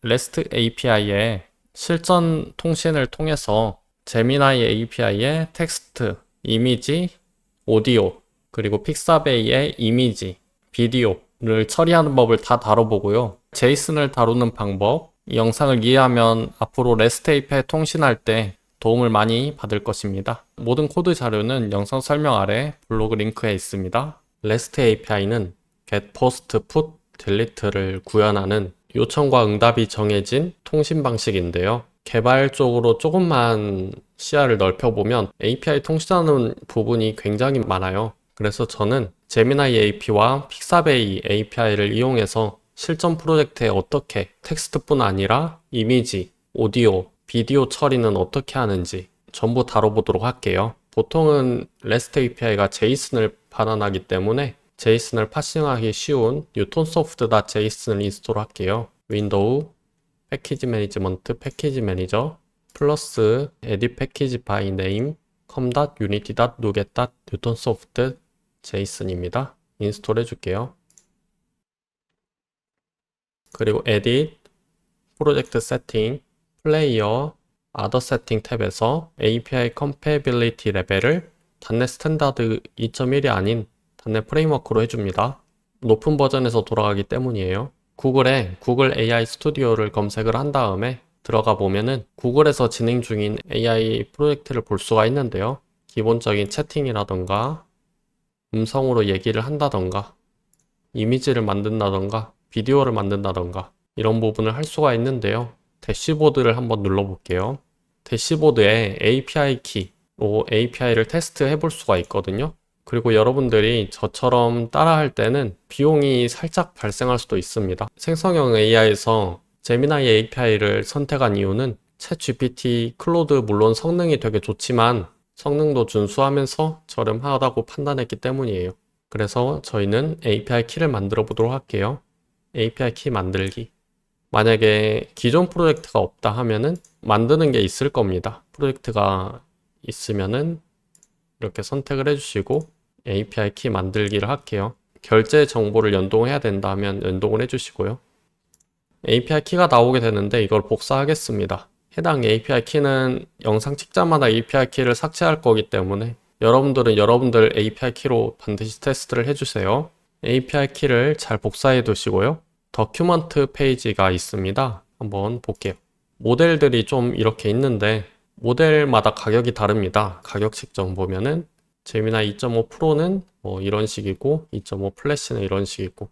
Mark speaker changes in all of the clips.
Speaker 1: REST API의 실전 통신을 통해서 제미나이 API의 텍스트, 이미지, 오디오, 그리고 픽사베이의 이미지, 비디오를 처리하는 법을 다 다뤄보고요. 제이슨을 다루는 방법, 이 영상을 이해하면 앞으로 REST API 통신할 때 도움을 많이 받을 것입니다. 모든 코드 자료는 영상 설명 아래 블로그 링크에 있습니다. REST API는 get, post, put, delete를 구현하는 요청과 응답이 정해진 통신 방식인데요. 개발 쪽으로 조금만 시야를 넓혀보면 API 통신하는 부분이 굉장히 많아요. 그래서 저는 제미나이 AP와 픽사베이 API를 이용해서 실전 프로젝트에 어떻게 텍스트뿐 아니라 이미지, 오디오, 비디오 처리는 어떻게 하는지 전부 다뤄보도록 할게요. 보통은 REST API가 제이슨을 반환하기 때문에 제이슨을 파싱하기 쉬운 newtonsoft.json을 인스톨할게요. 윈도우, 패키지 매니지먼트, 패키지 매니저, 플러스 edit package by name, com.unity.nuget.newtonsoft.json입니다. 인스톨 해줄게요. 그리고 edit, 프로젝트 세팅, 플레이어, other setting 탭에서 API compatibility 레벨을 .NET 스탠다드 2.1이 아닌 .NET 프레임워크로 해줍니다. 높은 버전에서 돌아가기 때문이에요. 구글에 구글 AI 스튜디오를 검색을 한 다음에 들어가 보면은 구글에서 진행 중인 AI 프로젝트를 볼 수가 있는데요. 기본적인 채팅이라던가 음성으로 얘기를 한다던가 이미지를 만든다던가 비디오를 만든다던가 이런 부분을 할 수가 있는데요. 대시보드를 한번 눌러볼게요. 대시보드에 API 키로 API를 테스트 해볼 수가 있거든요. 그리고 여러분들이 저처럼 따라할 때는 비용이 살짝 발생할 수도 있습니다. 생성형 AI에서 제미나이 API를 선택한 이유는 챗GPT, 클로드 물론 성능이 되게 좋지만 성능도 준수하면서 저렴하다고 판단했기 때문이에요. 그래서 저희는 API 키를 만들어 보도록 할게요. API 키 만들기. 만약에 기존 프로젝트가 없다 하면은 만드는 게 있을 겁니다. 프로젝트가 있으면은 이렇게 선택을 해주시고 API 키 만들기를 할게요. 결제 정보를 연동해야 된다 하면 연동을 해주시고요. API 키가 나오게 되는데 이걸 복사하겠습니다. 해당 API 키는 영상 찍자마자 API 키를 삭제할 거기 때문에 여러분들은 여러분들 API 키로 반드시 테스트를 해주세요. API 키를 잘 복사해 두시고요. 더큐먼트 페이지가 있습니다. 한번 볼게요. 모델들이 좀 이렇게 있는데 모델마다 가격이 다릅니다. 가격씩 좀 보면은 제미나이 2.5 프로는 뭐 이런 식이고 2.5 플래시는 이런 식이고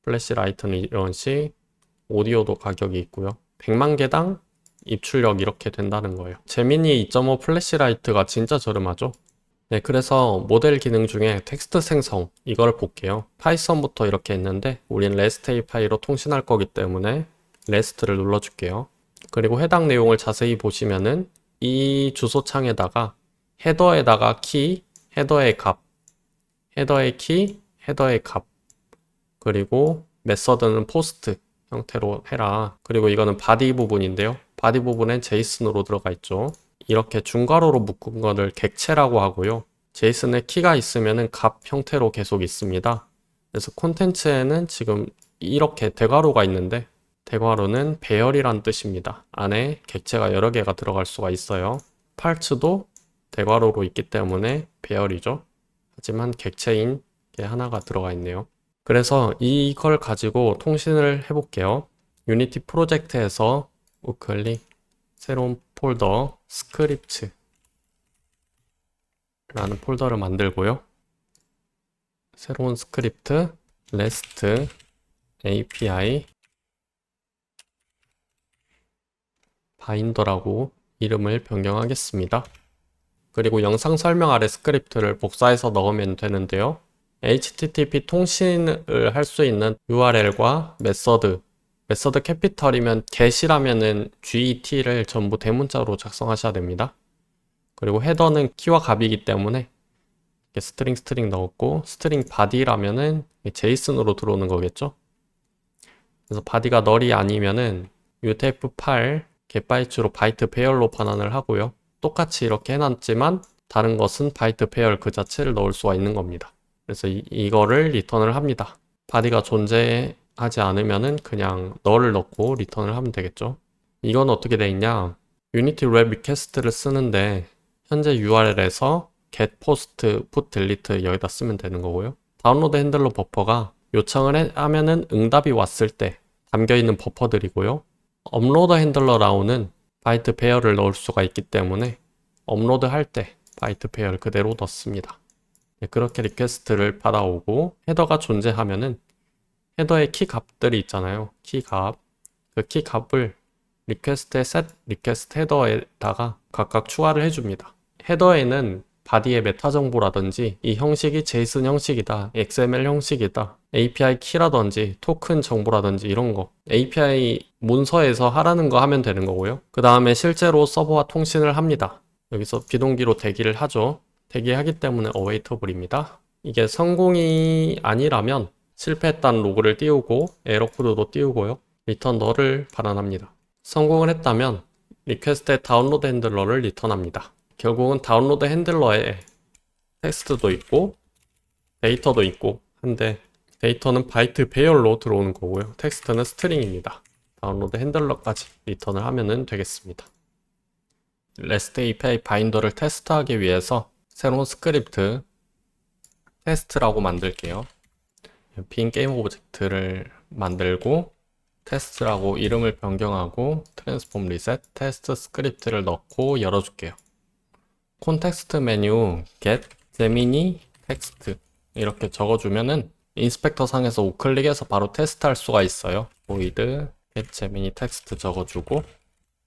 Speaker 1: 플래시 라이트는 이런 식, 오디오도 가격이 있고요. 100만 개당 입출력 이렇게 된다는 거예요. 제미니 2.5 플래시 라이트가 진짜 저렴하죠. 네, 그래서 모델 기능 중에 텍스트 생성 이걸 볼게요. 파이썬부터 이렇게 있는데 우린 REST API로 통신할 거기 때문에 REST를 눌러줄게요. 그리고 해당 내용을 자세히 보시면은 이 주소창에다가 헤더에다가 키, 헤더의 값, 헤더의 키, 헤더의 값, 그리고 메서드는 포스트 형태로 해라. 그리고 이거는 바디 부분인데요. 바디 부분엔 제이슨으로 들어가 있죠. 이렇게 중괄호로 묶은 거를 객체라고 하고요. 제이슨에 키가 있으면은 값 형태로 계속 있습니다. 그래서 콘텐츠에는 지금 이렇게 대괄호가 있는데 대괄호는 배열이란 뜻입니다. 안에 객체가 여러 개가 들어갈 수가 있어요. parts도 대괄호로 있기 때문에 배열이죠. 하지만 객체인 게 하나가 들어가 있네요. 그래서 이걸 가지고 통신을 해볼게요. 유니티 프로젝트에서 우클릭 새로운 폴더 스크립트 라는 폴더를 만들고요. 새로운 스크립트 REST API 바인더라고 이름을 변경하겠습니다. 그리고 영상 설명 아래 스크립트를 복사해서 넣으면 되는데요. HTTP 통신을 할 수 있는 URL과 메서드 캐피털이면 get이라면은 get를 전부 대문자로 작성하셔야 됩니다. 그리고 헤더는 키와 값이기 때문에 스트링 넣었고 스트링 바디라면은 제이슨으로 들어오는 거겠죠. 그래서 바디가 널이 아니면은 UTF-8 get바이트로 바이트 배열로 반환을 하고요. 똑같이 이렇게 해놨지만 다른 것은 바이트 배열 그 자체를 넣을 수가 있는 겁니다. 그래서 이거를 리턴을 합니다. 바디가 존재해 하지 않으면은 그냥 nul을 넣고 리턴을 하면 되겠죠. 이건 어떻게 돼 있냐? 유니티 웹 리퀘스트를 쓰는데 현재 URL에서 get post put delete 여기다 쓰면 되는 거고요. 다운로드 핸들러 버퍼가 요청을 하면은 응답이 왔을 때 담겨있는 버퍼들이고요. 업로드 핸들러 라운은 바이트 페어를 넣을 수가 있기 때문에 업로드 할 때 바이트 페어를 그대로 넣습니다. 그렇게 리퀘스트를 받아오고 헤더가 존재하면은 헤더의 키 값들이 있잖아요. 키 값. 그 키 값을 리퀘스트의 set 리퀘스트 헤더에다가 각각 추가를 해줍니다. 헤더에는 바디의 메타 정보라든지 이 형식이 JSON 형식이다, XML 형식이다, API 키라든지 토큰 정보라든지 이런 거 API 문서에서 하라는 거 하면 되는 거고요. 그 다음에 실제로 서버와 통신을 합니다. 여기서 비동기로 대기를 하죠. 대기하기 때문에 awaitable입니다. 이게 성공이 아니라면 실패했다는 로그를 띄우고 에러 코드도 띄우고요. 리턴 너를 발언합니다. 성공을 했다면 리퀘스트의 다운로드 핸들러를 리턴합니다. 결국은 다운로드 핸들러에 텍스트도 있고 데이터도 있고 한데 데이터는 바이트 배열로 들어오는 거고요. 텍스트는 스트링입니다. 다운로드 핸들러까지 리턴을 하면 되겠습니다. REST API 바인더를 테스트하기 위해서 새로운 스크립트 테스트라고 만들게요. 빈 게임 오브젝트를 만들고 테스트라고 이름을 변경하고 트랜스폼 리셋 테스트 스크립트를 넣고 열어줄게요. 콘텍스트 메뉴 get gemini text 이렇게 적어주면은 인스펙터 상에서 우클릭해서 바로 테스트할 수가 있어요. void get gemini text 적어주고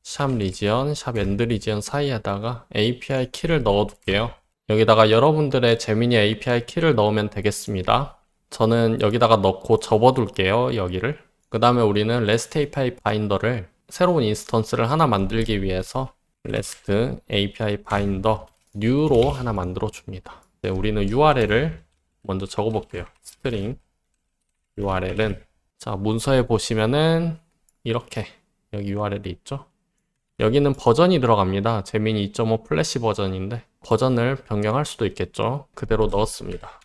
Speaker 1: 샵 리지언, 샵 엔드 리지언 사이에다가 API 키를 넣어둘게요. 여기다가 여러분들의 제미니 API 키를 넣으면 되겠습니다. 저는 여기다가 넣고 접어둘게요. 여기를. 그 다음에 우리는 REST API 바인더를 새로운 인스턴스를 하나 만들기 위해서 REST API 바인더 new로 하나 만들어 줍니다. 네, 우리는 URL을 먼저 적어 볼게요. 스트링 URL은 자 문서에 보시면은 이렇게 여기 URL이 있죠. 여기는 버전이 들어갑니다. 제미니 2.5 플래시 버전인데 버전을 변경할 수도 있겠죠. 그대로 넣었습니다.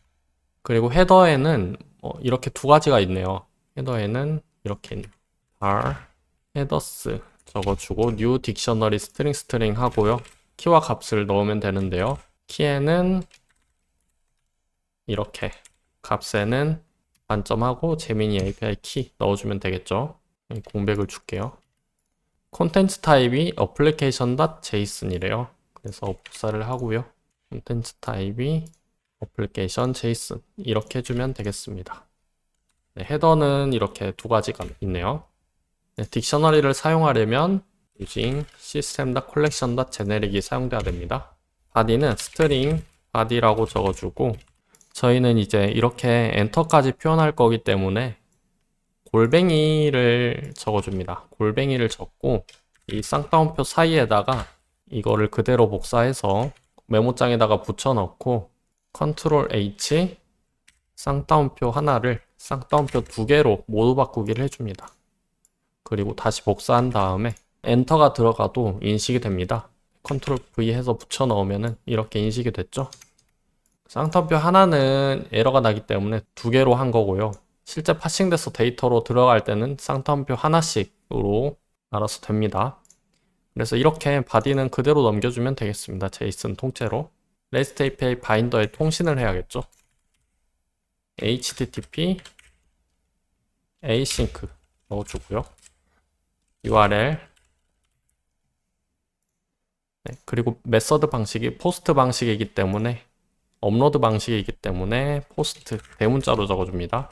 Speaker 1: 그리고 헤더에는 이렇게 두 가지가 있네요. 헤더에는 이렇게 var headers 적어주고 new dictionary string 하고요. 키와 값을 넣으면 되는데요. 키에는 이렇게 값에는 반점하고 제미니 API 키 넣어주면 되겠죠. 공백을 줄게요. 콘텐츠 타입이 application.json이래요. 그래서 복사를 하고요. 콘텐츠 타입이 application JSON 이렇게 해주면 되겠습니다. 네, 헤더는 이렇게 두 가지가 있네요. 네, 딕셔너리를 사용하려면 using system.collection.generic이 사용돼야 됩니다. body는 string body라고 적어주고 저희는 이제 이렇게 엔터까지 표현할 거기 때문에 골뱅이를 적어줍니다. 골뱅이를 적고 이 쌍따옴표 사이에다가 이거를 그대로 복사해서 메모장에다가 붙여넣고 컨트롤 H 쌍따옴표 하나를 쌍따옴표 두 개로 모두 바꾸기를 해줍니다. 그리고 다시 복사한 다음에 엔터가 들어가도 인식이 됩니다. 컨트롤 V 해서 붙여넣으면 이렇게 인식이 됐죠. 쌍따옴표 하나는 에러가 나기 때문에 두 개로 한 거고요. 실제 파싱돼서 데이터로 들어갈 때는 쌍따옴표 하나씩으로 알아서 됩니다. 그래서 이렇게 바디는 그대로 넘겨주면 되겠습니다. 제이슨 통째로. REST API 바인더에 통신을 해야겠죠. HTTP async 넣어주고요. URL 네, 그리고 메서드 방식이 포스트 방식이기 때문에 업로드 방식이기 때문에 포스트 대문자로 적어줍니다.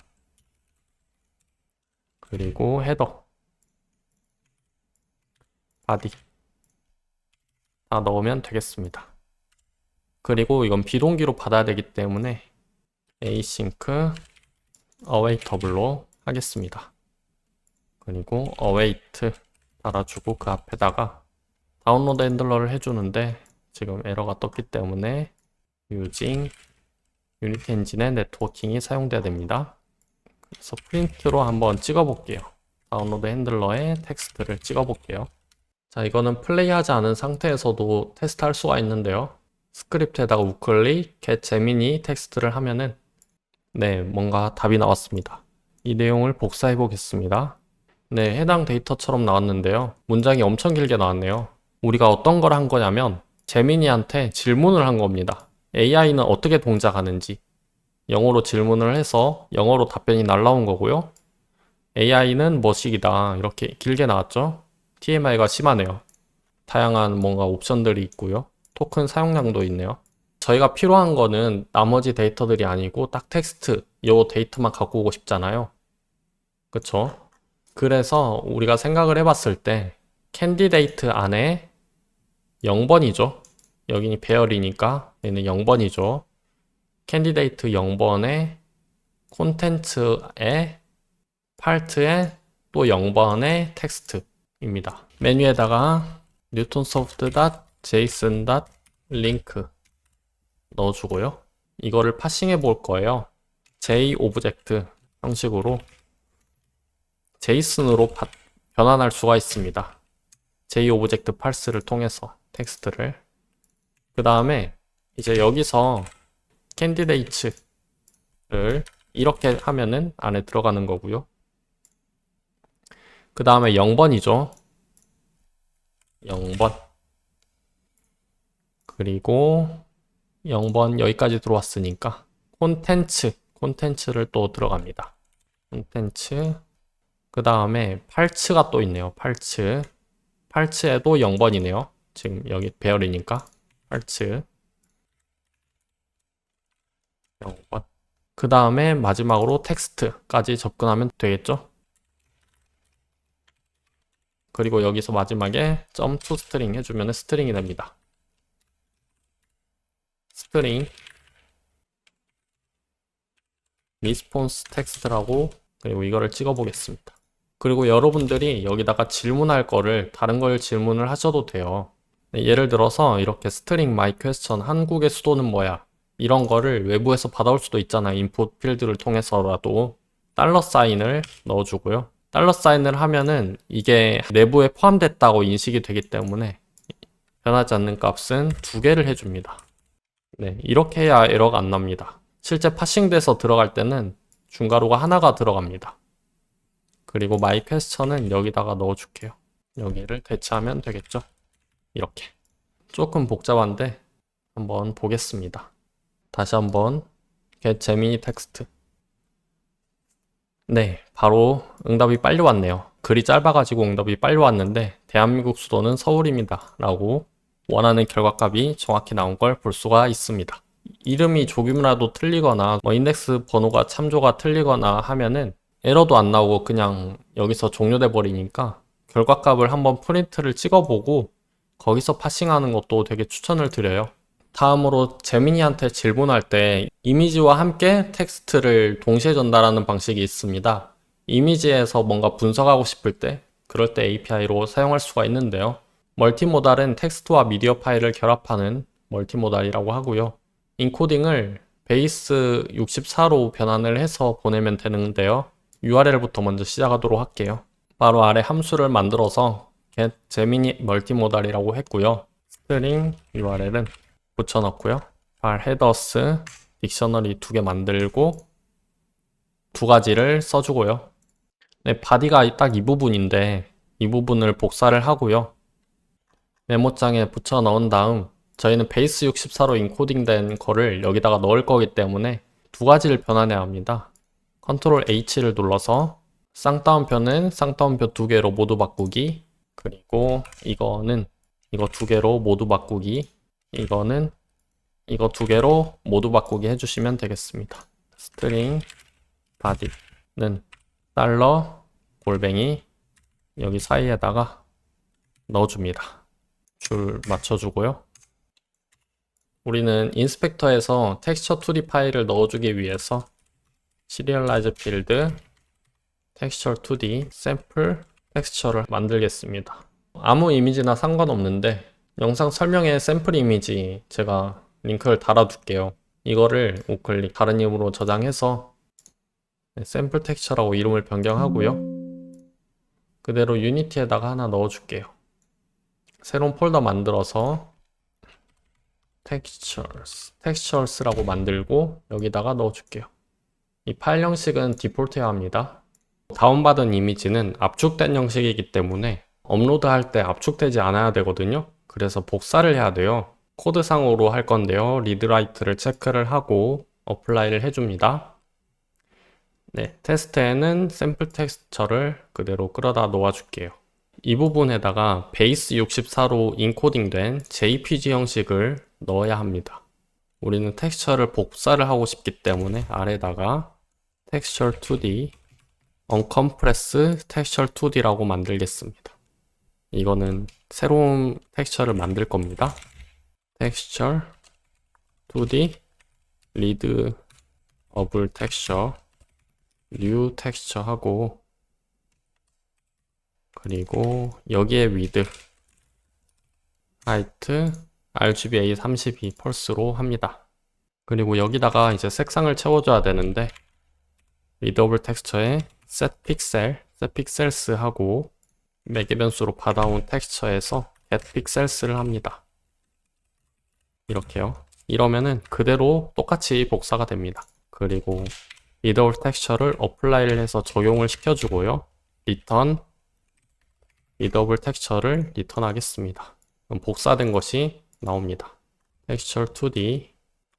Speaker 1: 그리고 헤더 바디 다 넣으면 되겠습니다. 그리고 이건 비동기로 받아야 되기 때문에 async awaitable로 하겠습니다. 그리고 await 달아주고 그 앞에다가 다운로드 핸들러를 해주는데 지금 에러가 떴기 때문에 using 유니티 엔진의 네트워킹이 사용돼야 됩니다. 그래서 프린트로 한번 찍어볼게요. 다운로드 핸들러에 텍스트를 찍어볼게요. 자, 이거는 플레이하지 않은 상태에서도 테스트할 수가 있는데요. 스크립트에다가 우클릭 get gemini 텍스트를 하면은 네, 뭔가 답이 나왔습니다. 이 내용을 복사해 보겠습니다. 네, 해당 데이터처럼 나왔는데요. 문장이 엄청 길게 나왔네요. 우리가 어떤 걸 한 거냐면 제미니한테 질문을 한 겁니다. AI는 어떻게 동작하는지 영어로 질문을 해서 영어로 답변이 날라온 거고요. AI는 뭐식이다. 이렇게 길게 나왔죠. TMI가 심하네요. 다양한 뭔가 옵션들이 있고요. 토큰 사용량도 있네요. 저희가 필요한 거는 나머지 데이터들이 아니고 딱 텍스트, 요 데이터만 갖고 오고 싶잖아요. 그쵸? 그래서 우리가 생각을 해봤을 때 캔디데이트 안에 0번이죠. 여기는 배열이니까 얘는 0번이죠. 캔디데이트 0번에 콘텐츠에 파트에 또 0번의 텍스트입니다. 메뉴에다가 newtonsoft.json.link 넣어주고요. 이거를 파싱해 볼 거예요. JObject 형식으로 JSON으로 변환할 수가 있습니다. JObject parse를 통해서 텍스트를. 그 다음에 이제 여기서 candidates를 이렇게 하면은 안에 들어가는 거고요. 그 다음에 0번이죠. 0번. 그리고 0번 여기까지 들어왔으니까 콘텐츠를 또 들어갑니다. 콘텐츠. 그 다음에 팔츠가 또 있네요. 팔츠에도 0번이네요. 지금 여기 배열이니까 팔츠 0번. 그 다음에 마지막으로 텍스트까지 접근하면 되겠죠. 그리고 여기서 마지막에 .toString 해주면 스트링이 됩니다. 스트링 response text라고, 그리고 이거를 찍어 보겠습니다. 그리고 여러분들이 여기다가 질문할 거를 다른 걸 질문을 하셔도 돼요. 예를 들어서 이렇게 string my question 한국의 수도는 뭐야, 이런 거를 외부에서 받아올 수도 있잖아요. 인풋 필드를 통해서라도 달러 사인을 넣어주고요. 달러 사인을 하면은 이게 내부에 포함됐다고 인식이 되기 때문에 변하지 않는 값은 2개를 해줍니다. 네, 이렇게 해야 에러가 안 납니다. 실제 파싱돼서 들어갈 때는 중괄호가 하나가 들어갑니다. 그리고 my question은 여기다가 넣어줄게요. 여기를 대체하면 되겠죠. 이렇게. 조금 복잡한데 한번 보겠습니다. 다시 한번 get Gemini text. 네, 바로 응답이 빨리 왔네요. 글이 짧아가지고 응답이 빨리 왔는데 대한민국 수도는 서울입니다 라고 원하는 결과값이 정확히 나온 걸 볼 수가 있습니다. 이름이 조금이라도 틀리거나 인덱스 번호가 참조가 틀리거나 하면은 에러도 안 나오고 그냥 여기서 종료돼 버리니까 결과값을 한번 프린트를 찍어보고 거기서 파싱하는 것도 되게 추천을 드려요. 다음으로 제미니한테 질문할 때 이미지와 함께 텍스트를 동시에 전달하는 방식이 있습니다. 이미지에서 뭔가 분석하고 싶을 때 그럴 때 API로 사용할 수가 있는데요. 멀티모달은 텍스트와 미디어 파일을 결합하는 멀티모달이라고 하고요. 인코딩을 베이스 64로 변환을 해서 보내면 되는데요. URL부터 먼저 시작하도록 할게요. 바로 아래 함수를 만들어서 get Gemini 멀티모달이라고 했고요. 스트링 URL은 붙여넣고요. 발 헤더스 딕셔너리 2개 만들고 2가지를 써주고요. 네, 바디가 딱 이 부분인데 이 부분을 복사를 하고요. 메모장에 붙여 넣은 다음 저희는 베이스 64로 인코딩된 거를 여기다가 넣을 거기 때문에 2가지를 변환해야 합니다. 컨트롤 H를 눌러서 쌍따옴표는 쌍따옴표 2개로 모두 바꾸기, 그리고 이거는 이거 2개로 모두 바꾸기, 이거는 이거 2개로 모두 바꾸기 해주시면 되겠습니다. 스트링 body는 달러 골뱅이 여기 사이에다가 넣어줍니다. 줄 맞춰주고요. 우리는 인스펙터에서 텍스처 2D 파일을 넣어주기 위해서 시리얼라이즈 필드 텍스처 2D 샘플 텍스처를 만들겠습니다. 아무 이미지나 상관없는데 영상 설명에 샘플 이미지 제가 링크를 달아둘게요. 이거를 우클릭 다른 이름으로 저장해서 샘플 텍스처라고 이름을 변경하고요. 그대로 유니티에다가 하나 넣어줄게요. 새로운 폴더 만들어서 textures라고 만들고 여기다가 넣어줄게요. 이 파일 형식은 디폴트여야 합니다. 다운받은 이미지는 압축된 형식이기 때문에 업로드할 때 압축되지 않아야 되거든요. 그래서 복사를 해야 돼요. 코드상으로 할 건데요. 리드라이트를 체크를 하고 어플라이를 해줍니다. 네, 테스트에는 샘플 텍스처를 그대로 끌어다 놓아줄게요. 이 부분에다가 베이스 64로 인코딩된 JPG 형식을 넣어야 합니다. 우리는 텍스처를 복사를 하고 싶기 때문에 아래다가 texture 2D, uncompress texture 2D라고 만들겠습니다. 이거는 새로운 텍스처를 만들 겁니다. texture 2D, readable texture, new texture 하고, 그리고 여기에 width, height, RGBA 32 펄스로 합니다. 그리고 여기다가 이제 색상을 채워줘야 되는데 readable texture에 set pixels 하고 매개 변수로 받아온 텍스처에서 get pixels를 합니다. 이렇게요. 이러면은 그대로 똑같이 복사가 됩니다. 그리고 readable texture를 apply를 해서 적용을 시켜주고요. return readable texture를 리턴하겠습니다. 그럼 복사된 것이 나옵니다. texture 2D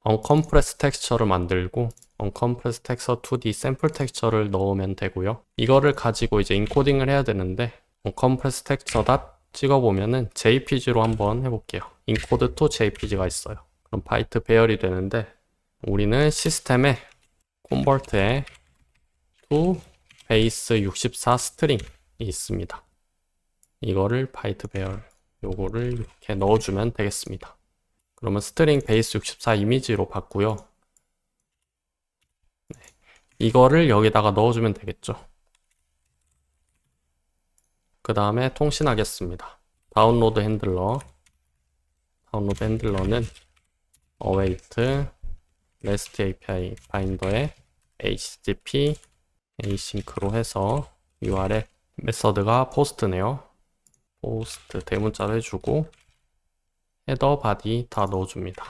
Speaker 1: uncompress texture를 만들고 uncompress texture 2D sample texture를 넣으면 되고요. 이거를 가지고 이제 인코딩을 해야 되는데 uncompress texture 찍어보면은 JPG로 한번 해볼게요. encode to JPG가 있어요. 그럼 바이트 배열이 되는데 우리는 시스템에 convert에 to base 64 string이 있습니다. 이거를 바이트 배열 요거를 이렇게 넣어주면 되겠습니다. 그러면 스트링 베이스 64 이미지로 받고요. 네. 이거를 여기다가 넣어주면 되겠죠. 그 다음에 통신하겠습니다. 다운로드 핸들러는 await REST API 바인더에 http asynch로 해서 URL 메서드가 post네요. post 대문자로 해주고 헤더 바디 다 넣어줍니다.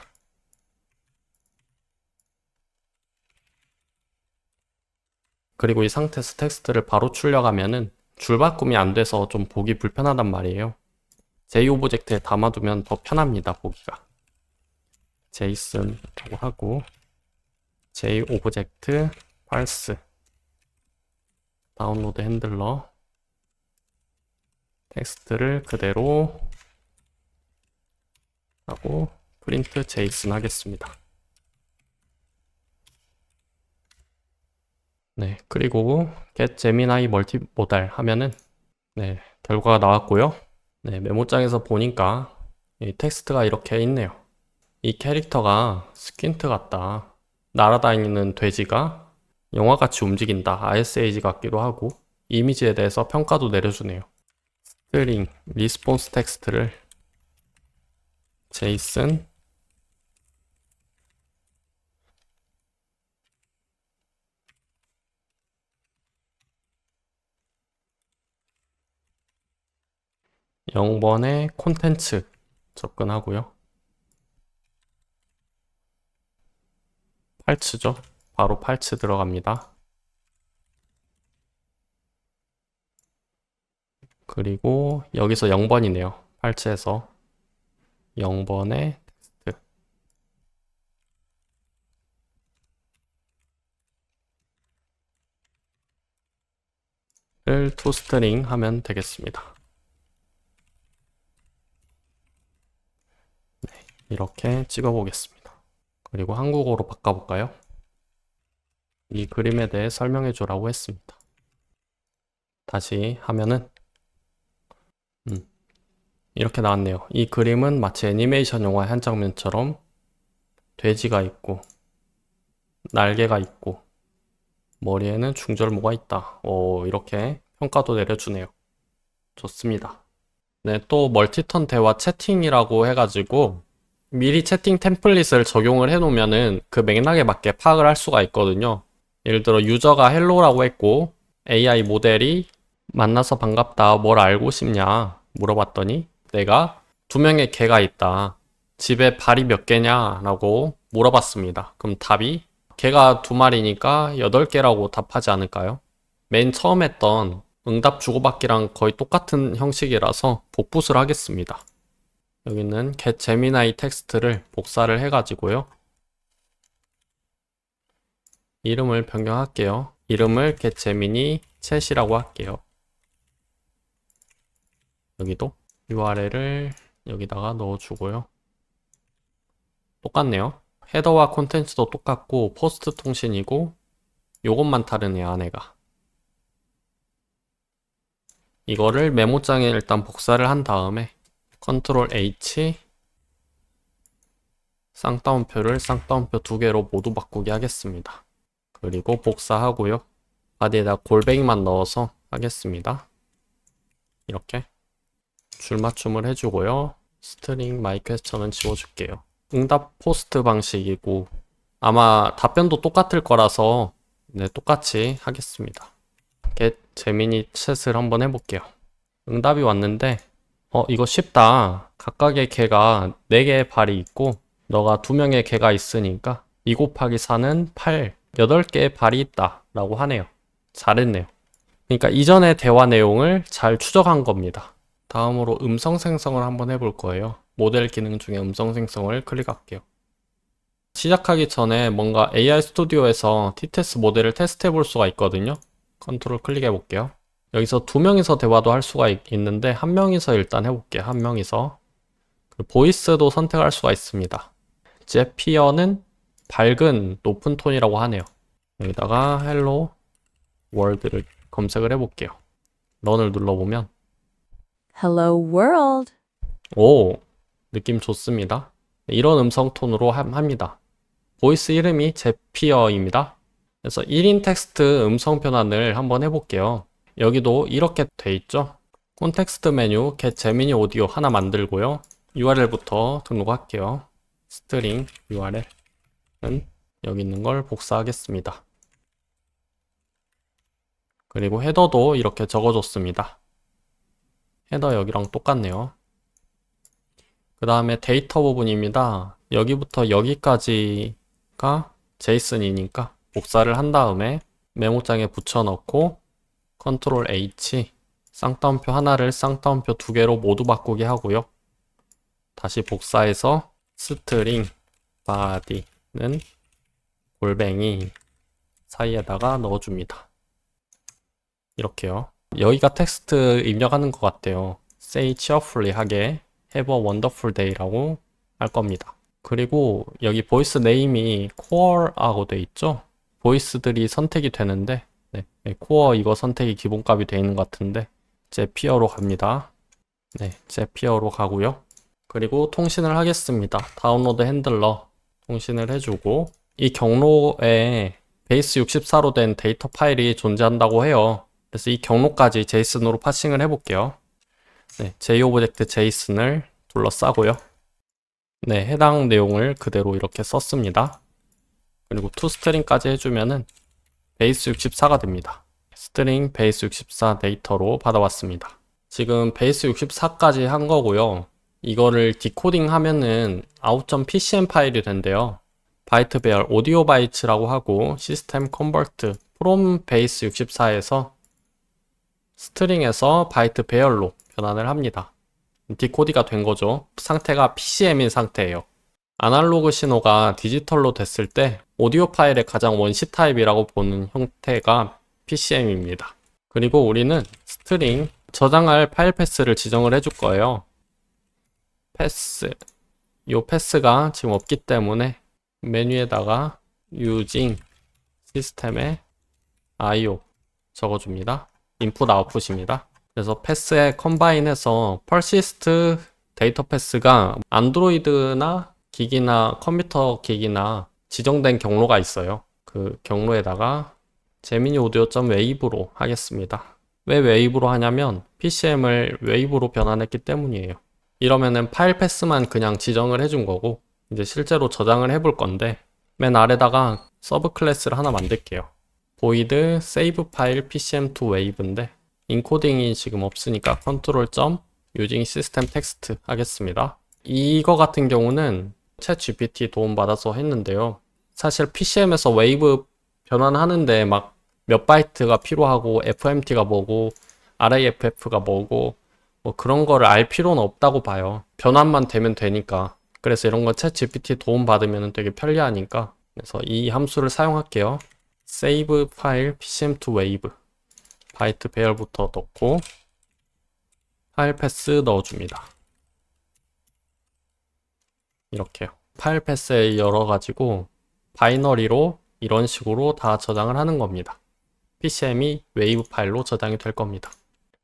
Speaker 1: 그리고 이 상태에서 텍스트를 바로 출력하면은 줄바꿈이 안 돼서 좀 보기 불편하단 말이에요. JObject에 담아두면 더 편합니다, 보기가. JSON라고 하고 JObject parse 다운로드 핸들러 텍스트를 그대로 하고 print JSON 하겠습니다. 네, 그리고 get Gemini multimodal 하면은 네, 결과가 나왔고요. 네, 메모장에서 보니까 이 텍스트가 이렇게 있네요. 이 캐릭터가 스퀸트 같다. 날아다니는 돼지가 영화같이 움직인다. ISAG 같기도 하고 이미지에 대해서 평가도 내려주네요. 스트링 리스폰스 텍스트를 JSON 0번의 콘텐츠 접근하고요. 팔츠죠. 바로 팔츠 들어갑니다. 그리고 여기서 0번이네요. 팔츠에서 0번의 텍스트를 toString 하면 되겠습니다. 네, 이렇게 찍어보겠습니다. 그리고 한국어로 바꿔볼까요? 이 그림에 대해 설명해 주라고 했습니다. 다시 하면은 이렇게 나왔네요. 이 그림은 마치 애니메이션 영화의 한 장면처럼 돼지가 있고 날개가 있고 머리에는 중절모가 있다. 이렇게 평가도 내려주네요. 좋습니다. 네, 또 멀티턴 대화 채팅이라고 해가지고 미리 채팅 템플릿을 적용을 해놓으면은 그 맥락에 맞게 파악을 할 수가 있거든요. 예를 들어 유저가 헬로라고 했고 AI 모델이 만나서 반갑다, 뭘 알고 싶냐 물어봤더니 내가 2명의 개가 있다. 집에 발이 몇 개냐 라고 물어봤습니다. 그럼 답이 개가 2마리니까 8개라고 답하지 않을까요? 맨 처음 했던 응답 주고받기랑 거의 똑같은 형식이라서 복붙을 하겠습니다. 여기는 get Gemini 텍스트를 복사를 해가지고요. 이름을 변경할게요. 이름을 get Gemini chat이라고 할게요. 여기도 URL을 여기다가 넣어주고요. 똑같네요. 헤더와 콘텐츠도 똑같고 포스트 통신이고 요것만 다르네요, 안에가. 이거를 메모장에 일단 복사를 한 다음에 컨트롤 H 쌍따옴표를 쌍따옴표 2개로 모두 바꾸게 하겠습니다. 그리고 복사하고요. 바디에다 골뱅이만 넣어서 하겠습니다. 이렇게 줄맞춤을 해주고요. 스트링 마이 퀘스천은 지워줄게요. 응답 포스트 방식이고 아마 답변도 똑같을 거라서 네, 똑같이 하겠습니다. get 제미니 챗을 한번 해볼게요. 응답이 왔는데 이거 쉽다. 각각의 개가 4개의 발이 있고 너가 2명의 개가 있으니까 2 곱하기 4는 8, 8개의 발이 있다 라고 하네요. 잘했네요. 그러니까 이전의 대화 내용을 잘 추적한 겁니다. 다음으로 음성 생성을 한번 해볼 거예요. 모델 기능 중에 음성 생성을 클릭할게요. 시작하기 전에 뭔가 AI 스튜디오에서 T-TESS 모델을 테스트 해볼 수가 있거든요. 컨트롤 클릭해 볼게요. 여기서 2명이서 대화도 할 수가 있는데 1명이서 일단 해볼게요. 1명이서. 보이스도 선택할 수가 있습니다. 제피어는 밝은 높은 톤이라고 하네요. 여기다가 헬로 월드를 검색을 해볼게요. 런을 눌러보면
Speaker 2: Hello world.
Speaker 1: 오, 느낌 좋습니다. 이런 음성 톤으로 합니다. 보이스 이름이 제피어입니다. 그래서 1인 텍스트 음성 변환을 한번 해볼게요. 여기도 이렇게 돼 있죠. 콘텍스트 메뉴 get 제미니 오디오 하나 만들고요. URL부터 등록할게요. 스트링 URL은 여기 있는 걸 복사하겠습니다. 그리고 헤더도 이렇게 적어줬습니다. 헤더 여기랑 똑같네요. 그 다음에 데이터 부분입니다. 여기부터 여기까지가 제이슨이니까 복사를 한 다음에 메모장에 붙여넣고 컨트롤 H 쌍따옴표 하나를 쌍따옴표 2개로 모두 바꾸게 하고요. 다시 복사해서 스트링 body는 골뱅이 사이에다가 넣어줍니다. 이렇게요. 여기가 텍스트 입력하는 것 같아요. Say cheerfully 하게 Have a wonderful day라고 할 겁니다. 그리고 여기 보이스 네임이 core하고 돼 있죠? 보이스들이 선택이 되는데 네, 코어 이거 선택이 기본값이 되어 있는 것 같은데 제피어로 갑니다. 네, 제피어로 가고요. 그리고 통신을 하겠습니다. 다운로드 핸들러 통신을 해주고 이 경로에 베이스 64로 된 데이터 파일이 존재한다고 해요. 그래서 이 경로까지 제이슨으로 파싱을 해볼게요. 네, JObject 제이슨을 둘러싸고요. 네, 해당 내용을 그대로 이렇게 썼습니다. 그리고 toString까지 해주면은 베이스 64가 됩니다. 스트링 베이스 64 데이터로 받아왔습니다. 지금 베이스 64까지 한 거고요. 이거를 디코딩 하면은 out.pcm 파일이 된대요. 바이트 배열 오디오 바이츠라고 하고 시스템 컨버트 from 베이스 64에서 스트링에서 바이트 배열로 변환을 합니다. 디코디가 된 거죠. 상태가 PCM인 상태예요. 아날로그 신호가 디지털로 됐을 때 오디오 파일의 가장 원시 타입이라고 보는 형태가 PCM입니다. 그리고 우리는 스트링 저장할 파일 패스를 지정을 해줄 거예요. 패스. 이 패스가 지금 없기 때문에 메뉴에다가 using 시스템에 IO 적어줍니다. 인풋 아웃풋입니다. 그래서 패스에 컴바인해서 persist 데이터 패스가 안드로이드나 기기나 컴퓨터 기기나 지정된 경로가 있어요. 그 경로에다가 제미니 오디오.wave로 하겠습니다. 왜 wave로 하냐면 PCM을 wave로 변환했기 때문이에요. 이러면은 파일 패스만 그냥 지정을 해준 거고 이제 실제로 저장을 해볼 건데 맨 아래다가 서브 클래스를 하나 만들게요. void save file pcm to wave인데 인코딩이 지금 없으니까 컨트롤 점 using system text 하겠습니다. 이거 같은 경우는 챗 GPT 도움받아서 했는데요. 사실 PCM에서 웨이브 변환하는데 막 몇 바이트가 필요하고 FMT가 뭐고 RAFF가 뭐고 뭐 그런 거를 알 필요는 없다고 봐요. 변환만 되면 되니까. 그래서 이런 거 챗GPT 도움 받으면 되게 편리하니까. 그래서 이 함수를 사용할게요. save 파일 PCM to wave 바이트 배열부터 넣고 파일 패스 넣어줍니다. 이렇게요. 파일 패스에 열어가지고 바이너리로 이런 식으로 다 저장을 하는 겁니다. PCM이 웨이브 파일로 저장이 될 겁니다.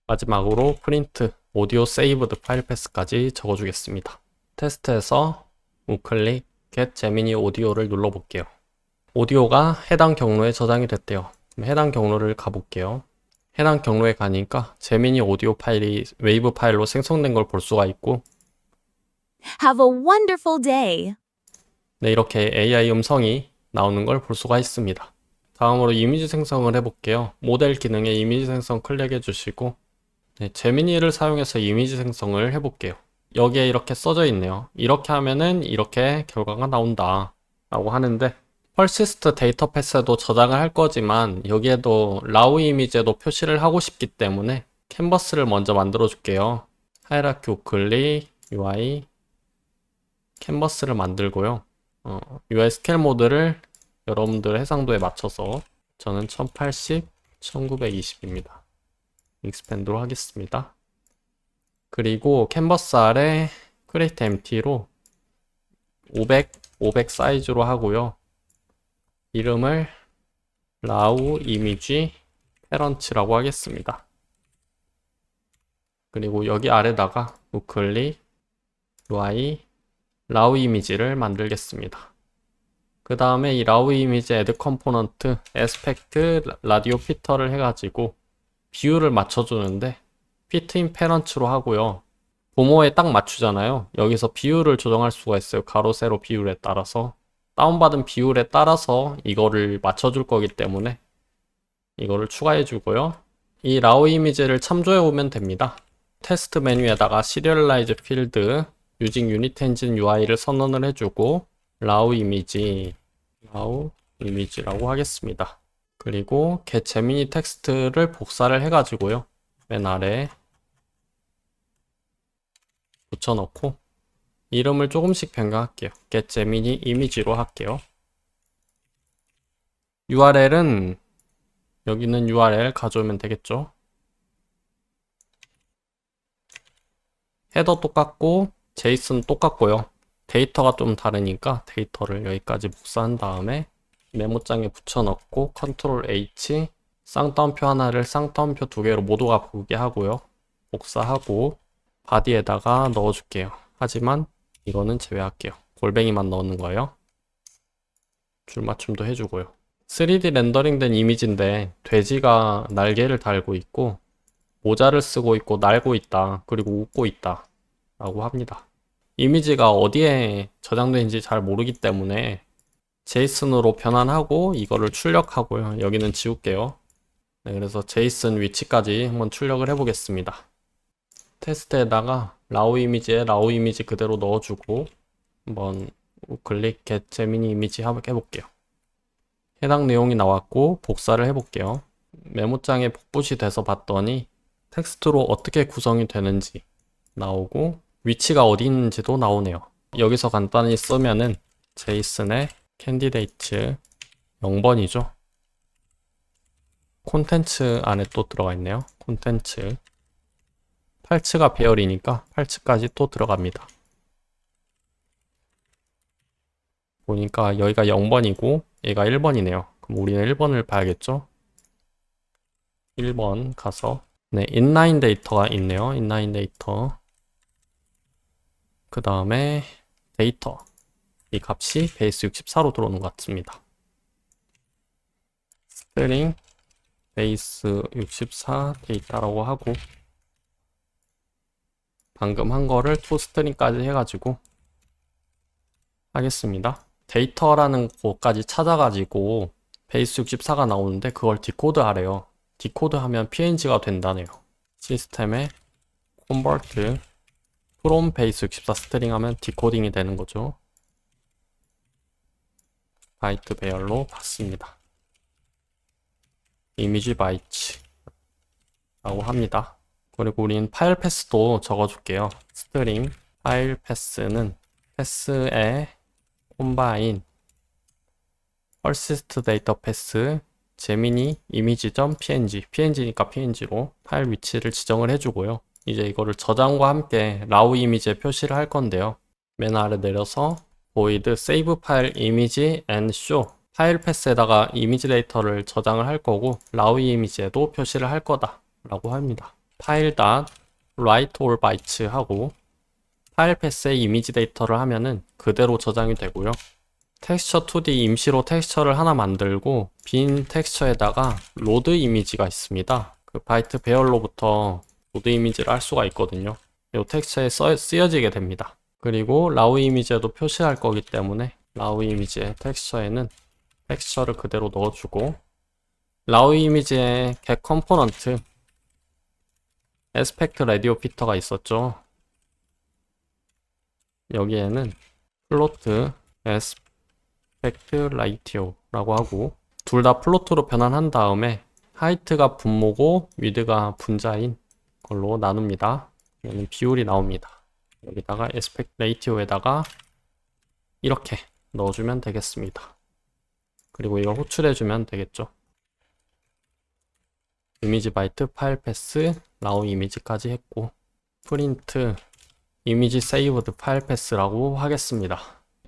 Speaker 1: 마지막으로 프린트 오디오 세이브드 파일 패스까지 적어주겠습니다. 테스트에서 우클릭 get 제미니 오디오를 눌러볼게요. 오디오가 해당 경로에 저장이 됐대요. 그럼 해당 경로를 가볼게요. 해당 경로에 가니까 제미니 오디오 파일이 웨이브 파일로 생성된 걸 볼 수가 있고,
Speaker 2: Have a wonderful day.
Speaker 1: 네, 이렇게 AI 음성이 나오는 걸 볼 수가 있습니다. 다음으로 이미지 생성을 해볼게요. 모델 기능에 이미지 생성 클릭해 주시고, 네, 제미니를 사용해서 이미지 생성을 해볼게요. 여기에 이렇게 써져 있네요. 이렇게 하면은 이렇게 결과가 나온다 라고 하는데, 펄시스트 데이터 패스에도 저장을 할 거지만 여기에도 라우 이미지에도 표시를 하고 싶기 때문에 캔버스를 먼저 만들어 줄게요. 하이라키 우클릭 UI 캔버스를 만들고요. UI 스케일 모드를 여러분들 해상도에 맞춰서 저는 1080, 1920입니다. 익스펜드로 하겠습니다. 그리고 캔버스 아래 크리에이트 MT로 500 사이즈로 하고요. 이름을 라우 이미지 페런츠라고 하겠습니다. 그리고 여기 아래다가 우클릭 UI 라우 이미지를 만들겠습니다. 그 다음에 이 라우 이미지 애드 컴포넌트 에스펙트 라디오 피터를 해가지고 비율을 맞춰주는데 피트인 페런츠로 하고요. 부모에 딱 맞추잖아요. 여기서 비율을 조정할 수가 있어요. 가로 세로 비율에 따라서 다운받은 비율에 따라서 이거를 맞춰줄 거기 때문에 이거를 추가해 주고요. 이 라우 이미지를 참조해 오면 됩니다. 테스트 메뉴에다가 시리얼라이즈 필드 유징 유닛 엔진 UI를 선언을 해주고 라우 이미지라고 하겠습니다. 그리고 get 제미니 텍스트를 복사를 해가지고요. 맨 아래 붙여넣고 이름을 조금씩 변경할게요. get 제미니 이미지로 할게요. URL은 여기는 URL 가져오면 되겠죠. 헤더 똑같고 제이슨 똑같고요. 데이터가 좀 다르니까 데이터를 여기까지 복사한 다음에 메모장에 붙여넣고 컨트롤 H 쌍따옴표 하나를 쌍따옴표 두 개로 모두가 보게 하고요. 복사하고 바디에다가 넣어줄게요. 하지만 이거는 제외할게요. 골뱅이만 넣는 거예요. 줄맞춤도 해주고요. 3D 렌더링된 이미지인데 돼지가 날개를 달고 있고 모자를 쓰고 있고 날고 있다. 그리고 웃고 있다. 라고 합니다. 이미지가 어디에 저장된지 잘 모르기 때문에 제이슨으로 변환하고 이거를 출력하고요. 여기는 지울게요. 네, 그래서 제이슨 위치까지 한번 출력을 해보겠습니다. 테스트에다가 라우 이미지에 라우 이미지 그대로 넣어주고 한번 우클릭 get 제미니 이미지 해볼게요. 해당 내용이 나왔고 복사를 해볼게요. 메모장에 복붙이 돼서 봤더니 텍스트로 어떻게 구성이 되는지 나오고 위치가 어디 있는지도 나오네요. 여기서 간단히 쓰면은 제이슨의 캔디데이트 0번이죠. 콘텐츠 안에 또 들어가 있네요. 콘텐츠 8츠가 배열이니까 8츠까지 또 들어갑니다. 보니까 여기가 0번이고 얘가 1번이네요. 그럼 우리는 1번을 봐야겠죠? 1번 가서 네, 인라인 데이터가 있네요. 인라인 데이터 그 다음에 데이터 이 값이 베이스 64로 들어오는 것 같습니다. 스트링 베이스 64 데이터라고 하고 방금 한 거를 toString까지 해가지고 하겠습니다. 데이터라는 곳까지 찾아가지고 베이스 64가 나오는데 그걸 디코드 하래요. 디코드 하면 PNG가 된다네요. 시스템에 convert from 베이스 64 스트링 하면 디코딩이 되는 거죠. 바이트 배열로 받습니다. 이미지 바이트 라고 합니다. 그리고 우린 파일 패스도 적어줄게요. 스트링 파일 패스는 패스에 콤바인 persist data pass 제미니 image.png png니까 png로 파일 위치를 지정을 해주고요. 이제 이거를 저장과 함께 라우 이미지에 표시를 할 건데요. 맨 아래 내려서 void save file image and show 파일 패스에다가 이미지 데이터를 저장을 할 거고 라우 이미지에도 표시를 할 거다 라고 합니다. 파일 write all bytes 하고 파일 패스에 이미지 데이터를 하면은 그대로 저장이 되고요. 텍스처 2D 임시로 텍스처를 하나 만들고 빈 텍스처에다가 로드 이미지가 있습니다. 그 바이트 배열로부터 로드 이미지를 할 수가 있거든요. 이 텍스처에 쓰여지게 됩니다. 그리고 라우 이미지에도 표시할 거기 때문에 라우 이미지의 텍스처에는 텍스처를 그대로 넣어주고 라우 이미지의 get 컴포넌트 에스펙트 라디오 피터가 있었죠. 여기에는 플로트 에스펙트 라이티오라고 하고 둘 다 플로트로 변환한 다음에 하이트가 분모고 위드가 분자인 걸로 나눕니다. 여기는 비율이 나옵니다. 여기다가 에스펙트 레이티오에다가 이렇게 넣어주면 되겠습니다. 그리고 이걸 호출해주면 되겠죠. 이미지 바이트 파일 패스 라우 이미지까지 했고 프린트 이미지 세이브드 파일 패스라고 하겠습니다.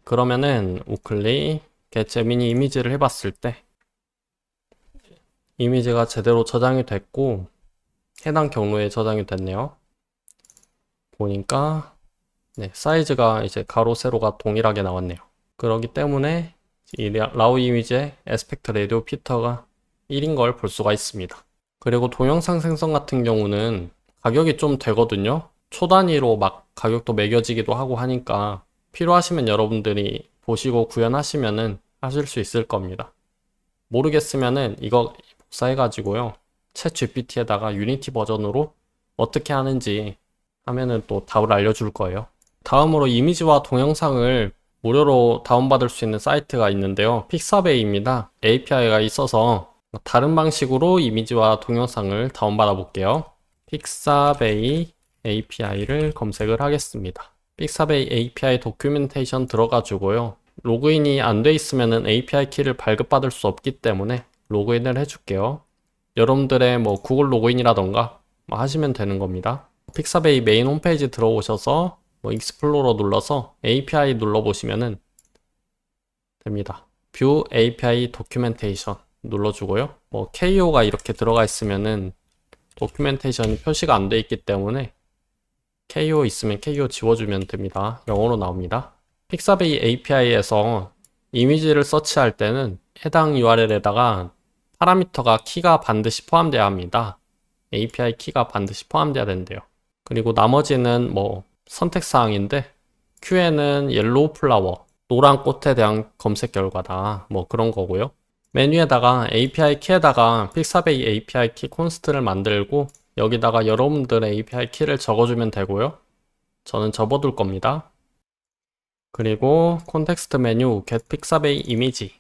Speaker 1: 그러면은 우클릭 get 제미니 이미지를 해봤을 때 이미지가 제대로 저장이 됐고 해당 경로에 저장이 됐네요. 보니까 네, 사이즈가 이제 가로 세로가 동일하게 나왔네요. 그렇기 때문에 이 라우 이미지의 에스펙트 레디오 피터가 1인 걸 볼 수가 있습니다. 그리고 동영상 생성 같은 경우는 가격이 좀 되거든요. 초 단위로 막 가격도 매겨지기도 하고 하니까 필요하시면 여러분들이 보시고 구현하시면은 하실 수 있을 겁니다. 모르겠으면은 이거 복사해가지고요. 챗 GPT에다가 유니티 버전으로 어떻게 하는지 하면은 또 답을 알려줄 거예요. 다음으로 이미지와 동영상을 무료로 다운받을 수 있는 사이트가 있는데요. 픽사베이입니다. API가 있어서 다른 방식으로 이미지와 동영상을 다운받아 볼게요. 픽사베이 API를 검색을 하겠습니다. 픽사베이 API 도큐멘테이션 들어가지고요. 로그인이 안 돼 있으면은 API 키를 발급받을 수 없기 때문에 로그인을 해줄게요. 여러분들의 뭐 구글 로그인이라던가 뭐 하시면 되는 겁니다. 픽사베이 메인 홈페이지 들어오셔서 뭐 익스플로러 눌러서 API 눌러보시면은 됩니다. View API 도큐멘테이션 눌러주고요. 뭐 KO가 이렇게 들어가 있으면은 도큐멘테이션이 표시가 안 돼 있기 때문에 KO 있으면 KO 지워주면 됩니다. 영어로 나옵니다. 픽사베이 API에서 이미지를 서치할 때는 해당 URL에다가 파라미터가 키가 반드시 포함되어야 합니다. API 키가 반드시 포함되어야 된대요. 그리고 나머지는 뭐 선택사항인데 Q에는 옐로우 플라워, 노란 꽃에 대한 검색 결과다. 뭐 그런 거고요. 메뉴에다가 API 키에다가 픽사베이 API 키 콘스트를 만들고 여기다가 여러분들의 API 키를 적어주면 되고요. 저는 접어둘 겁니다. 그리고 콘텍스트 메뉴 get 픽사베이 이미지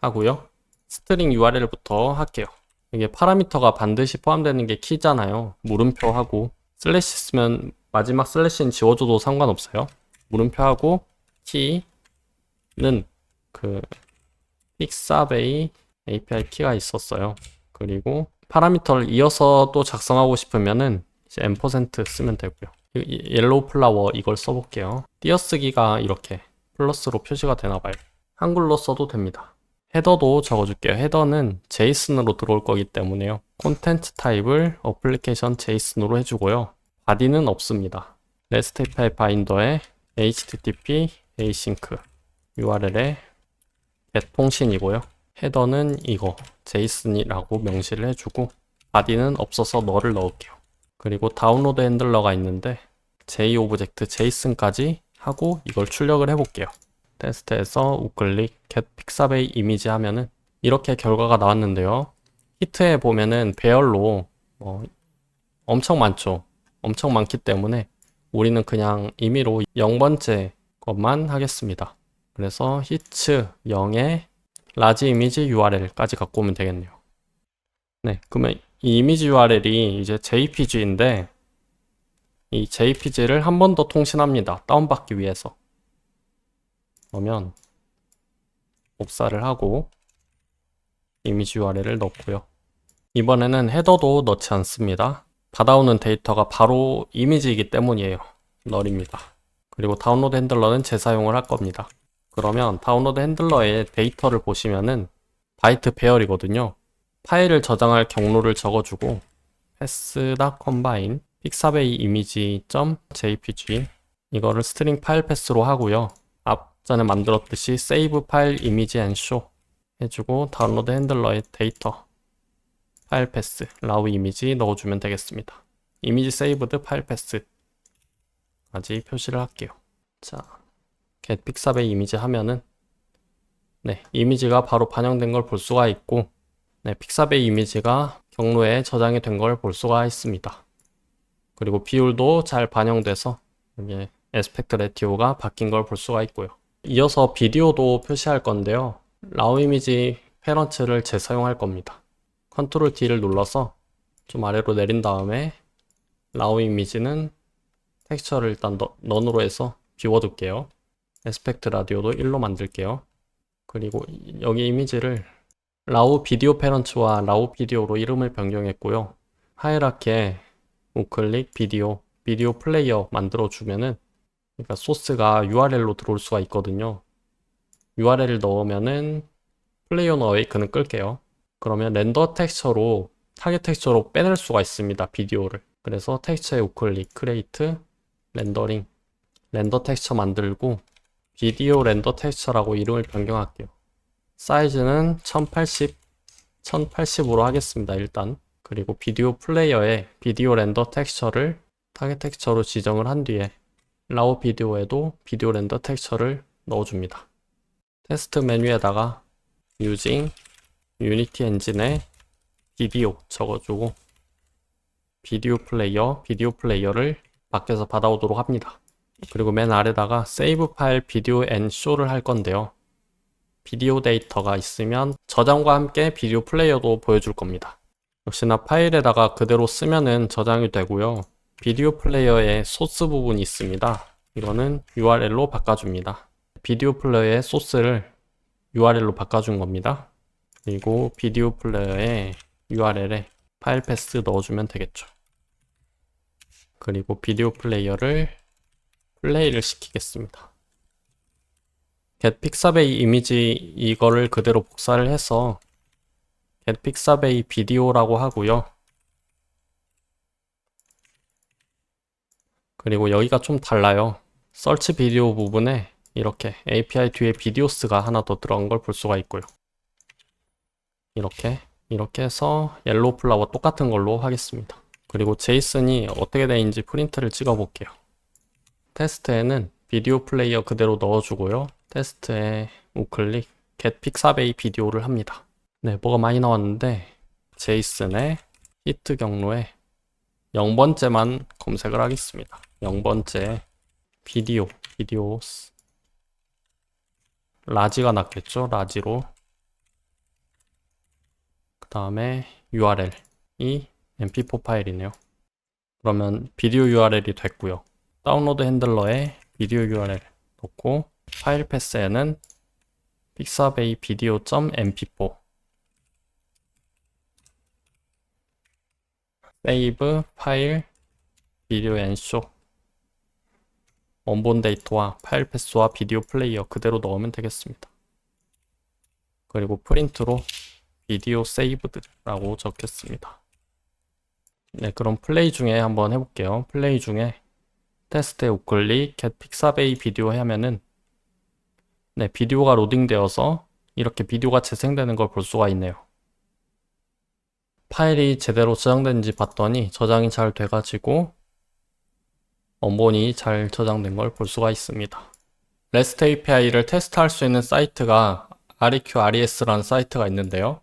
Speaker 1: 하고요. 스트링 URL부터 할게요. 이게 파라미터가 반드시 포함되는 게 키잖아요. 물음표 하고 슬래시 쓰면 마지막 슬래시는 지워줘도 상관없어요. 물음표 하고 키는 그 픽사베이 API 키가 있었어요. 그리고 파라미터를 이어서 또 작성하고 싶으면은 이제 M% 쓰면 되고요. 옐로우 플라워 이걸 써볼게요. 띄어쓰기가 이렇게 플러스로 표시가 되나봐요. 한글로 써도 됩니다. 헤더도 적어줄게요. 헤더는 JSON으로 들어올 거기 때문에요. 콘텐츠 타입을 어플리케이션 JSON으로 해주고요. 바디는 없습니다. REST API 바인더에 HTTP async URL에 get 통신이고요. 헤더는 이거 JSON이라고 명시를 해주고 바디는 없어서 너를 넣을게요. 그리고 다운로드 핸들러가 있는데 JObject JSON까지 하고 이걸 출력을 해볼게요. 테스트에서 우클릭 get 픽사베이 이미지 하면은 이렇게 결과가 나왔는데요. 히트에 보면은 배열로 엄청 많죠. 엄청 많기 때문에 우리는 그냥 임의로 0번째 것만 하겠습니다. 그래서 히트 0에 라지 이미지 URL까지 갖고 오면 되겠네요. 네, 그러면 이 이미지 URL이 이제 JPG인데 이 JPG를 한 번 더 통신합니다. 다운받기 위해서. 그러면 복사를 하고 이미지 URL을 넣고요. 이번에는 헤더도 넣지 않습니다. 받아오는 데이터가 바로 이미지이기 때문이에요. 널입니다. 그리고 다운로드 핸들러는 재사용을 할 겁니다. 그러면 다운로드 핸들러의 데이터를 보시면은 바이트 배열이거든요. 파일을 저장할 경로를 적어주고 path.combine pixabay image.jpg 이거를 스트링 파일 패스로 하고요. 앞전에 만들었듯이 save 파일 image and show 해주고 다운로드 핸들러의 데이터 파일 패스 raw 이미지 넣어주면 되겠습니다. 이미지 saved 파일 패스까지 표시를 할게요. 자, get pixabay 이미지 하면은 네, 이미지가 바로 반영된 걸 볼 수가 있고 네, 픽사베이 이미지가 경로에 저장이 된 걸 볼 수가 있습니다. 그리고 비율도 잘 반영돼서 이게 에스펙트 레티오가 바뀐 걸 볼 수가 있고요. 이어서 비디오도 표시할 건데요. 라우 이미지 페런츠를 재사용할 겁니다. 컨트롤 D를 눌러서 좀 아래로 내린 다음에 라우 이미지는 텍스처를 일단 넌으로 해서 비워둘게요. 에스펙트 라디오도 1로 만들게요. 그리고 여기 이미지를 라우 비디오 페런츠와 라우 비디오로 이름을 변경했고요. 하이라키에 우클릭 비디오 플레이어 만들어주면은 그러니까 소스가 URL로 들어올 수가 있거든요. URL을 넣으면은 플레이어는 어웨이크는 끌게요. 그러면 렌더 텍스처로 타겟 텍스처로 빼낼 수가 있습니다. 비디오를. 그래서 텍스처에 우클릭 크리에이트 렌더링 렌더 텍스처 만들고 비디오 렌더 텍스처라고 이름을 변경할게요. 사이즈는 1080으로 하겠습니다. 일단. 그리고 비디오 플레이어에 비디오 렌더 텍스처를 타겟 텍스처로 지정을 한 뒤에 라우 비디오에도 비디오 렌더 텍스처를 넣어줍니다. 테스트 메뉴에다가 using 유니티 엔진에 비디오 적어주고 비디오 플레이어를 밖에서 받아오도록 합니다. 그리고 맨 아래다가 save 파일 비디오 앤 show를 할 건데요. 비디오 데이터가 있으면 저장과 함께 비디오 플레이어도 보여줄 겁니다. 역시나 파일에다가 그대로 쓰면은 저장이 되고요. 비디오 플레이어의 소스 부분이 있습니다. 이거는 URL로 바꿔줍니다. 비디오 플레이어의 소스를 URL로 바꿔준 겁니다. 그리고 비디오 플레이어의 URL에 파일 패스 넣어주면 되겠죠. 그리고 비디오 플레이어를 플레이를 시키겠습니다. get pixabay 이미지 이거를 그대로 복사를 해서 get pixabay 비디오라고 하고요. 그리고 여기가 좀 달라요. search 비디오 부분에 이렇게 API 뒤에 비디오스가 하나 더 들어간 걸 볼 수가 있고요. 이렇게 해서 옐로우 플라워 똑같은 걸로 하겠습니다. 그리고 제이슨이 어떻게 되는지 프린트를 찍어 볼게요. 테스트에는 비디오 플레이어 그대로 넣어주고요. 테스트에 우클릭 get pixabay 비디오를 합니다. 네, 뭐가 많이 나왔는데 제이슨의 히트 경로에 0번째만 검색을 하겠습니다. 0번째 비디오 라지가 낫겠죠? 라지로 그 다음에 URL이 mp4 파일이네요. 그러면 비디오 URL이 됐고요. 다운로드 핸들러에 비디오 URL 넣고 파일 패스에는 pixabay video.mp4 save 파일 비디오 앤 쇼 원본 데이터와 파일 패스와 비디오 플레이어 그대로 넣으면 되겠습니다. 그리고 프린트로 비디오 세이브드라고 적겠습니다. 네, 그럼 플레이 중에 한번 해볼게요. 플레이 중에 테스트에 우클릭 get pixabay 비디오 하면은 네, 비디오가 로딩되어서 이렇게 비디오가 재생되는 걸 볼 수가 있네요. 파일이 제대로 저장된지 봤더니 저장이 잘 돼가지고 원본이 잘 저장된 걸 볼 수가 있습니다. REST API를 테스트할 수 있는 사이트가 REQRES라는 사이트가 있는데요.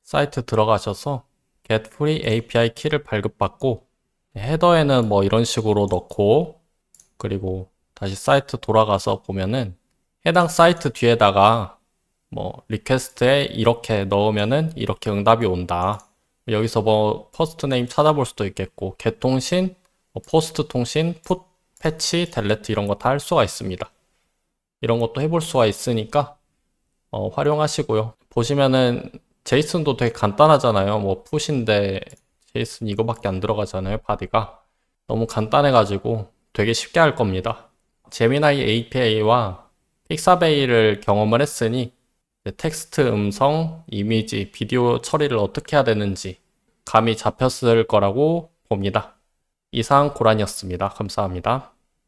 Speaker 1: 사이트 들어가셔서 get free API 키를 발급받고 헤더에는 뭐 이런 식으로 넣고 그리고 다시 사이트 돌아가서 보면은 해당 사이트 뒤에다가 뭐 리퀘스트에 이렇게 넣으면은 이렇게 응답이 온다. 여기서 뭐 퍼스트 네임 찾아볼 수도 있겠고 get 통신, 뭐 포스트 통신, put, 패치, 델레트 이런 거 다 할 수가 있습니다. 이런 것도 해볼 수가 있으니까 활용하시고요. 보시면은 제이슨도 되게 간단하잖아요. 뭐 풋인데 제이슨 이거밖에 안 들어가잖아요. 바디가 너무 간단해가지고 되게 쉽게 할 겁니다. 제미나이 API와 픽사베이를 경험을 했으니 텍스트, 음성, 이미지, 비디오 처리를 어떻게 해야 되는지 감이 잡혔을 거라고 봅니다. 이상 고란이었습니다. 감사합니다.